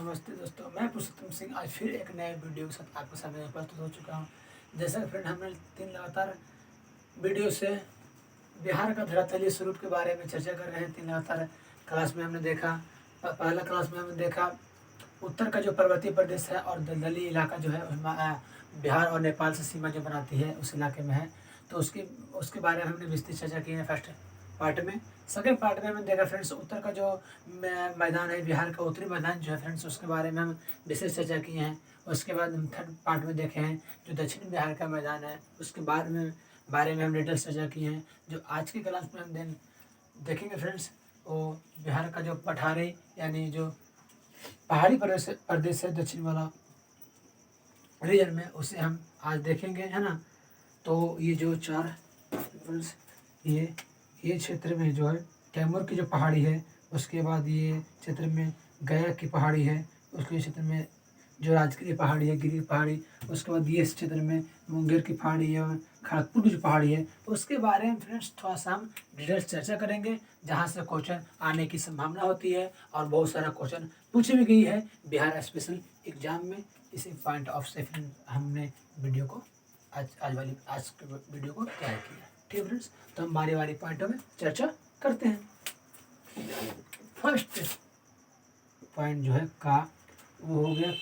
नमस्ते दोस्तों, मैं पुरुषोत्तम सिंह आज फिर एक नए वीडियो के साथ आपके सामने उपस्थित हो चुका हूं। जैसा कि फ्रेंड हमने 3 लगातार वीडियो से बिहार का धरातलीय स्वरूप के बारे में चर्चा कर रहे हैं। 3 लगातार क्लास में हमने देखा, पहला क्लास में हमने देखा उत्तर का जो पर्वतीय प्रदेश है और दलदली इलाका जो है बिहार और नेपाल से सीमा जो बनाती है उस इलाके में है। तो उसके बारे में हमने विस्तृत चर्चा की है फर्स्ट पार्ट में। सेकेंड पार्ट में हमने देखा फ्रेंड्स उत्तर का जो मैदान है, बिहार का उत्तरी मैदान जो है फ्रेंड्स, उसके बारे में हम विशेष चर्चा किए हैं। उसके बाद हम थर्ड पार्ट में देखे हैं जो दक्षिण बिहार का मैदान है, उसके बारे में हम डिटेल्स चर्चा किए हैं। जो आज की क्लास में हम देखेंगे फ्रेंड्स, वो बिहार का जो पठारी यानी जो पहाड़ी प्रदेश है दक्षिण वाला रीजन में, उसे हम आज देखेंगे, है ना। तो ये जो 4 फ्रेंड्स, ये क्षेत्र में जो है कैमूर की जो पहाड़ी है, उसके बाद ये क्षेत्र में गया की पहाड़ी है, उसके क्षेत्र में जो राजगिरी पहाड़ी है, गिरी पहाड़ी, उसके बाद ये इस क्षेत्र में मुंगेर की पहाड़ी है और खड़गपुर की जो पहाड़ी है, तो उसके बारे में फ्रेंड्स थोड़ा सा हम डिटेल्स चर्चा करेंगे, जहाँ से क्वेश्चन आने की संभावना होती है और बहुत सारा क्वेश्चन पूछी भी गई है बिहार स्पेशल एग्जाम में। इसी पॉइंट ऑफ से फ्रेंड हमने वीडियो को आज के वीडियो को तैयार किया। ठीक फ्रेंड्स, तो हम बारी बारी पॉइंटों में चर्चा करते हैं। फर्स्ट पॉइंट जो है का वो हो गया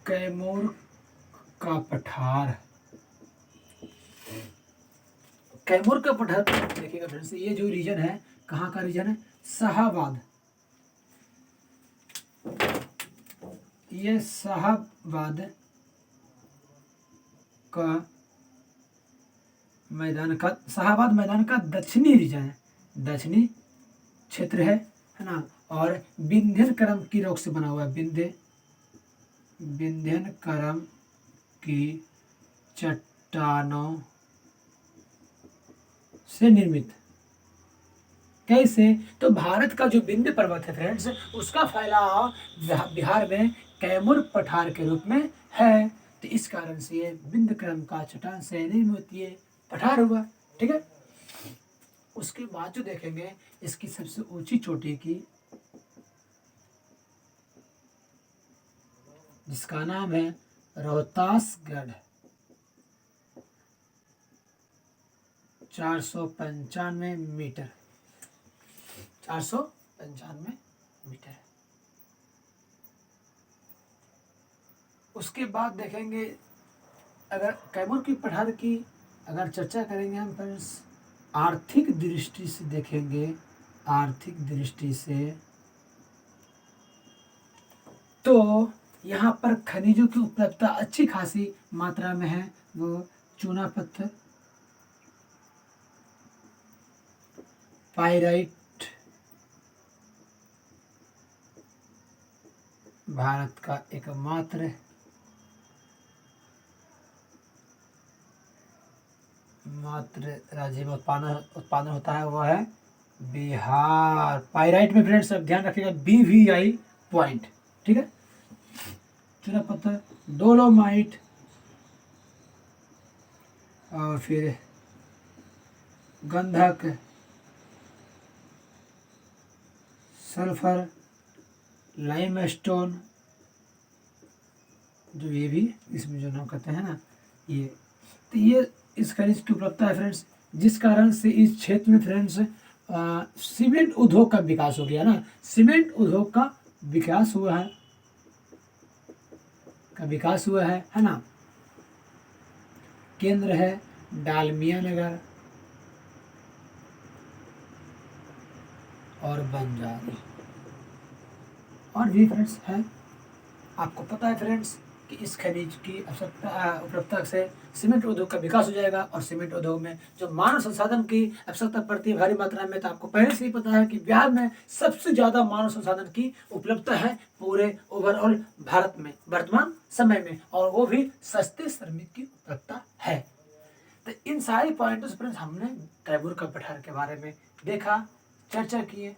कैमूर का पठार। कैमूर का पठार देखिएगा फ्रेंड्स, ये जो रीजन है, कहाँ का रीजन है? शाहाबाद। ये शाहाबाद मैदान का दक्षिणी रीजन है, दक्षिणी क्षेत्र है ना। और विंध्यन की रॉक से बना हुआ है, विंध्यन की चट्टानों से निर्मित। कैसे? तो भारत का जो विंध्य पर्वत है फ्रेंड्स, उसका फैलाव बिहार में कैमूर पठार के रूप में है। तो इस कारण से ये विंध्य का चट्टान से निर्मित ये पठार हुआ। ठीक है। उसके बाद जो देखेंगे, इसकी सबसे ऊंची चोटी की, जिसका नाम है रोहतासगढ़, 495 मीटर, 495 मीटर। उसके बाद देखेंगे, अगर कैमूर की पठार की अगर चर्चा करेंगे हम फ्रेंड्स, आर्थिक दृष्टि से देखेंगे, आर्थिक दृष्टि से तो यहाँ पर खनिजों की उपलब्धता अच्छी खासी मात्रा में है। वो चूना पत्थर, पाइराइट, भारत का एकमात्र राज्य में उत्पादन होता है, वो है बिहार। पाइराइट में फ्रेंड्स सब ध्यान रखिएगा, BVI पॉइंट। ठीक है। चूना पत्थर, डोलोमाइट, और फिर गंधक, सल्फर, लाइमस्टोन, जो ये भी इसमें जो नाम कहते हैं ना, ये तो ये इस खनिज की उपलब्धता है फ्रेंड्स, जिस कारण से इस क्षेत्र में फ्रेंड्स सीमेंट उद्योग का विकास हो गया ना। सीमेंट उद्योग का विकास हुआ है ना। केंद्र है डालमिया नगर और बंजारी, और भी फ्रेंड्स है। आपको पता है फ्रेंड्स कि इस खनिज की उपलब्धता से सीमेंट उद्योग का विकास हो जाएगा, और सीमेंट उद्योग में जो मानव संसाधन की आवश्यकता पड़ती है भारी मात्रा में, तो आपको पहले से ही पता है कि बिहार में सबसे ज़्यादा मानव संसाधन की उपलब्धता है पूरे ओवरऑल भारत में वर्तमान समय में, और वो भी सस्ते श्रमिक की उपलब्धता है। तो इन सारे पॉइंटों से फ्रेंड्स हमने कैमूर का पठार के बारे में देखा, चर्चा किए।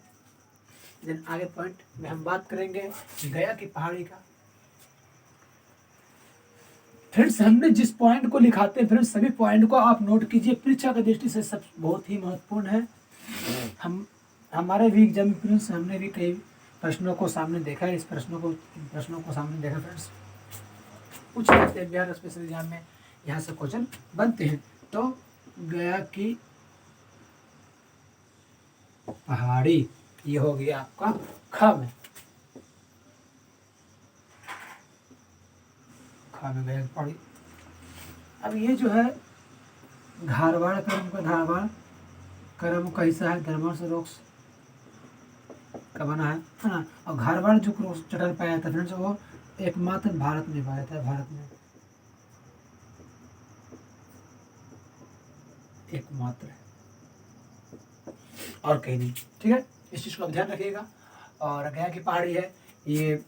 देन आगे पॉइंट में हम बात करेंगे गया की पहाड़ी का। फ्रेंड्स हमने जिस पॉइंट को लिखाते हैं फ्रेंड्स, सभी पॉइंट को आप नोट कीजिए, परीक्षा की दृष्टि से सब बहुत ही महत्वपूर्ण है। हम हमारे भी एग्जाम में फ्रेंड्स हमने भी कई प्रश्नों को सामने देखा है। इस प्रश्नों को सामने देखा फ्रेंड्स, पूछ लेते हैं बिहार स्पेशल एग्जाम में, यहाँ से क्वेश्चन बनते हैं। तो गया की पहाड़ी, ये हो गया आपका ख में, ख में गया की पहाड़ी। अब ये जो है धारवाड़ क्रम का, धारवाड़ क्रम का हिस्सा है, धरवाड़ से रोक्स का बना है ना। और धारवाड़ जो क्रॉस चटर पाया जाता है फ्रेंड्स, वो एकमात्र भारत में पाया जाता है, भारत में एकमात्र, और कहीं नहीं। ठीक है, इस चीज़ को आप ध्यान रखिएगा। और गया की पहाड़ी है, ये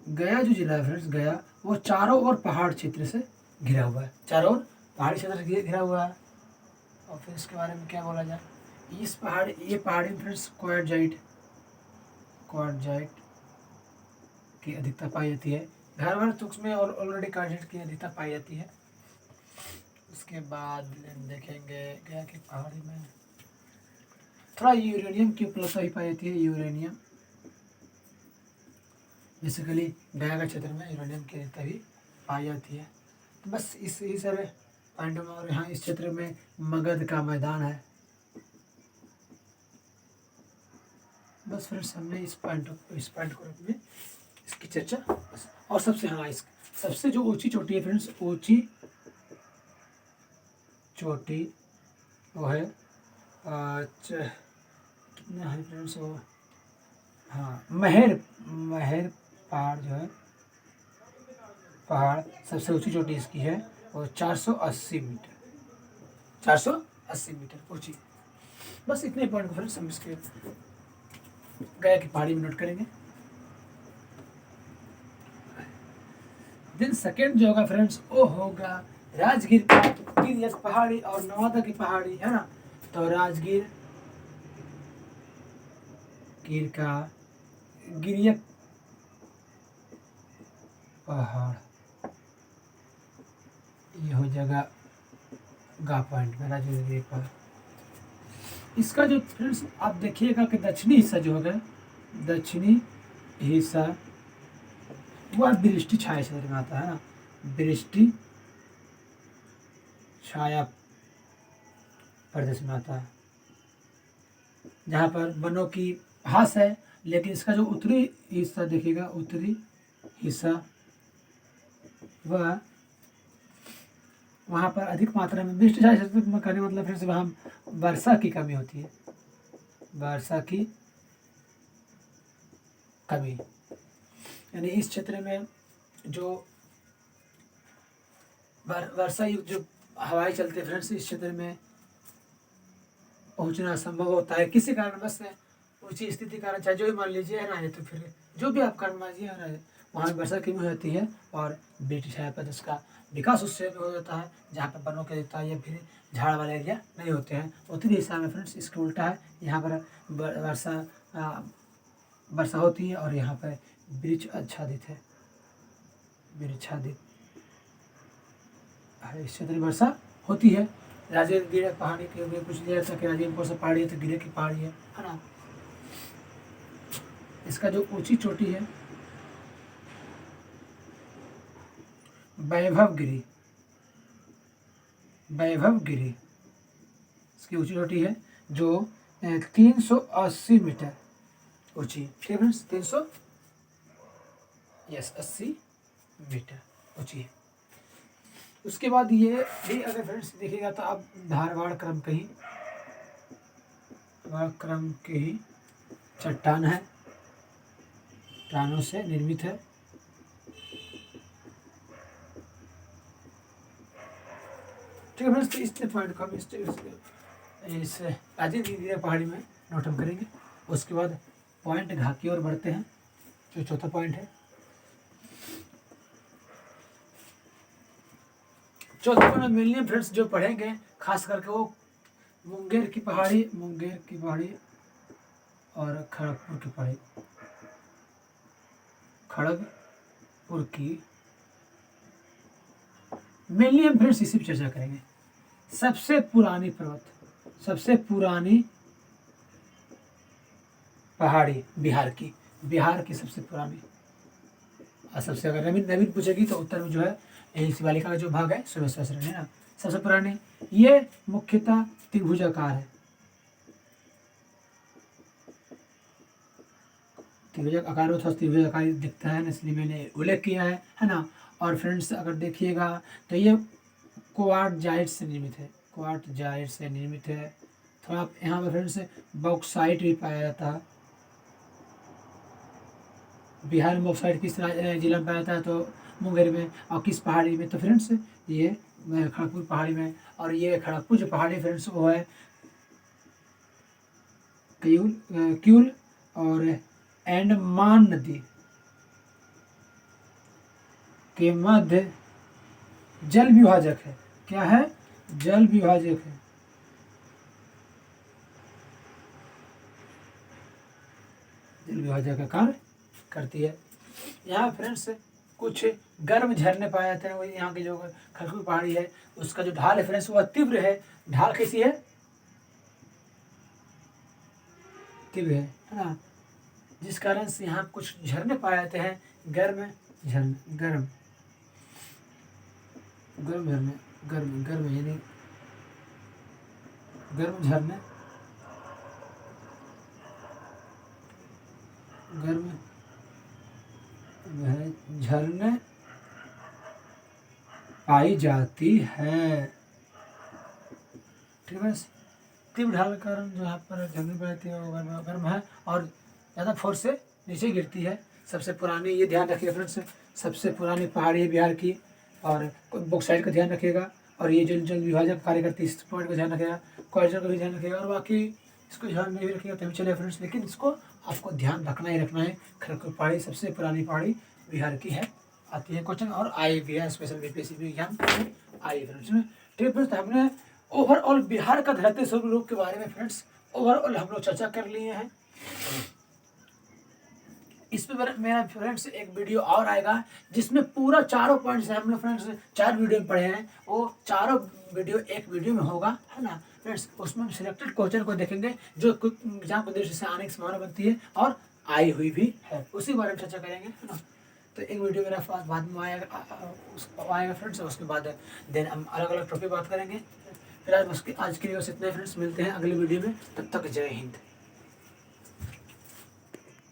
गया जो जिला है फ्रेंड्स, गया वो चारों ओर पहाड़ क्षेत्र से घिरा हुआ है, चारों ओर पहाड़ी क्षेत्र से घिरा हुआ है। और फिर इसके बारे में क्या बोला जाए, इस पहाड़, ये पहाड़ी फ्रेंड्स क्वार्टजाइट की अधिकता पाई जाती है। धारवाड़ तुक्स में और ऑलरेडी क्वार्टजाइट की अधिकता पाई जाती है। उसके बाद देखेंगे गया की पहाड़ी में थोड़ा यूरेनियम की उपलब्धता ही पाई जाती है, यूरेनियम बेसिकली गया के क्षेत्र में यूरेनियम की अधिकता भी पाई जाती है। तो बस इसी सारे पॉइंटों में, और यहाँ इस क्षेत्र में मगध का मैदान है। बस फ्रेंड्स हमने इस पॉइंट को में इसकी चर्चा बस। और सबसे, हाँ, इस सबसे जो ऊंची चोटी है फ्रेंड्स, ऊंची चोटी वो है कितना है फ्रेंड्स वो, हाँ, महर पहाड़ जो है, पहाड़ सबसे ऊंची चोटी इसकी है और 480 मीटर, 480 मीटर ऊंची। बस इतने पॉइंट को फ्रेंड्स हम इसके गया की पहाड़ी में नोट करेंगे। देन सेकेंड जो होगा फ्रेंड्स, वो होगा राजगीर का गिरियस पहाड़ी और नवादा की पहाड़ी, है ना। तो राजगीर गिर का गिरियक पहाड़, ये हो जाएगा गा पॉइंट में, राजगीर गिरियक पहाड़। इसका जो फ्रेंड्स आप देखिएगा कि दक्षिणी हिस्सा जो होगा, दक्षिणी हिस्सा वह वृष्टि छाया क्षेत्र में आता है ना, वृष्टि छाया प्रदेश में आता है, जहाँ पर वनों की घास है। लेकिन इसका जो उत्तरी हिस्सा देखिएगा, उत्तरी हिस्सा वह वहाँ पर अधिक मात्रा में वृष्टि छाया क्षेत्र में करने मतलब फिर से वहाँ वर्षा की कमी होती है, वर्षा की कमी, यानी इस क्षेत्र में जो वर्षा युक्त जो हवाएं चलती है फ्रेंड्स, इस क्षेत्र में पहुंचना संभव होता है किसी कारणवश से, ऊंची स्थिति कारण, चाहे जो भी मान लीजिए, है ना। है तो फिर जो भी आप कारण मानिए, है ना, वहाँ वर्षा की कमी होती है और वृष्टि छाया प्रदेश का विकास उससे हो जाता है, जहाँ पर वनों के देता है या फिर झाड़ वाले एरिया नहीं होते हैं। उत्तरी हिस्सा में फ्रेंड्स इसका उल्टा है, यहाँ पर वर्षा होती है और यहाँ पर वृक्ष आच्छादित है, वृक्षादित इस क्षेत्र में वर्षा होती है। राजगीर गिरिया पहाड़ी के कुछ दिया था कि राजगीर कौन सा पहाड़ी है, तो गिरिया की पहाड़ी है ना। इसका जो ऊंची चोटी है वैभव गिरी, इसकी ऊंची चोटी है जो 380 मीटर ऊंची, ठीक है फ्रेंड्स, 380 मीटर ऊंची है। उसके बाद ये भी अगर फ्रेंड्स देखिएगा तो आप धारवाड़ क्रम के ही चट्टान है, चट्टानों से निर्मित है। ठीक है फ्रेंड्स, तो इस पॉइंट को हम इस राजगीर पहाड़ी में नोट हम करेंगे। उसके बाद पॉइंट घा की ओर बढ़ते हैं, जो चौथा पॉइंट है। चौथा पॉइंट मिलनी फ्रेंड्स जो पढ़ेंगे खास करके वो मुंगेर की पहाड़ी और खड़गपुर की मेनली हम फ्रेंड्स इसी पर चर्चा करेंगे। सबसे पुरानी पहाड़ी बिहार की सबसे पुरानी और सबसे, अगर नवीन नवीन पूछेगी तो उत्तर में जो है यही शिवालिका का जो भाग है सुरेश्वर है ना सबसे पुरानी। ये मुख्यतः त्रिभुजाकार है, त्रिभुज आकार में थोड़ा त्रिभुज आकार दिखता है, इसलिए मैंने उल्लेख किया है ना। और फ्रेंड्स अगर देखिएगा तो ये क्वार्टजाइट से निर्मित है, क्वार्टजाइट से निर्मित है। थोड़ा यहाँ पर फ्रेंड्स बॉक्साइट भी पाया जाता है। बिहार में बॉक्साइट किस जिला में पाया जाता है तो मुंगेर में, और किस पहाड़ी में तो फ्रेंड्स ये खड़गपुर पहाड़ी में। और ये खड़गपुर जो पहाड़ी फ्रेंड्स वो है क्यूल और एंडमान नदी के मध्य जल विभाजक है। क्या है? जल विभाजक है। जल विभाजक का कार्य करती है। यहाँ फ्रेंड्स कुछ गर्म झरने पाए जाते हैं। वही यहाँ की जो खड़गपुर पहाड़ी है उसका जो ढाल है फ्रेंड्स वह तीव्र है। ढाल कैसी है? तीव्र है ना, जिस कारण से यहाँ कुछ झरने पाए जाते हैं। गर्म झरने, गर्म झरने, गर्म यानी गर्म झरने, गर्म झरने पाई जाती है। ठीक है, तीव्र ढाल के कारण जो यहाँ पर झरने पाई है वो गर्म है और ज़्यादा फोर्स से नीचे गिरती है। सबसे पुरानी, ये ध्यान रखिएगा फ्रेंड्स, सबसे पुरानी पहाड़ी है बिहार की। और बॉक्साइट का ध्यान रखिएगा, और ये जो जल विभाजक कार्य करती है इस पॉइंट का ध्यान रखिएगा, क्वार्टर का भी ध्यान रखिएगा, और बाकी इसको ध्यान नहीं भी रखिएगा तभी चलेगा फ्रेंड्स। लेकिन इसको आपको ध्यान रखना ही रखना है। खड़गपुर पहाड़ी सबसे पुरानी पहाड़ी बिहार की है। आती है क्वेश्चन और आई भी है, स्पेशल बीपीएससी भी एग्जाम आई फ्रेंड्स। ठीक है फ्रेंड्स, तो हमने ओवरऑल बिहार का धरती स्वरूप के बारे में फ्रेंड्स ओवरऑल हम लोग चर्चा कर लिए हैं। इस पर मेरा फ्रेंड्स एक वीडियो और आएगा जिसमें पूरा चारों पॉइंट्स हम लोग फ्रेंड्स 4 वीडियो में पढ़े हैं, वो चारों वीडियो एक वीडियो में होगा, है ना फ्रेंड्स। उसमें हम सिलेक्टेड क्वेश्चन को देखेंगे जो एग्जाम को उद्देश्य से आने की संभावना बनती है और आई हुई भी है, उसी बारे में चर्चा करेंगे, है ना। तो एक वीडियो मेरा बाद में आएगा फ्रेंड्स, उसके बाद देन हम अलग अलग टॉपिक बात करेंगे। फिर आज के लिए बस इतना फ्रेंड्स, मिलते हैं अगले वीडियो में, तब तक जय हिंद।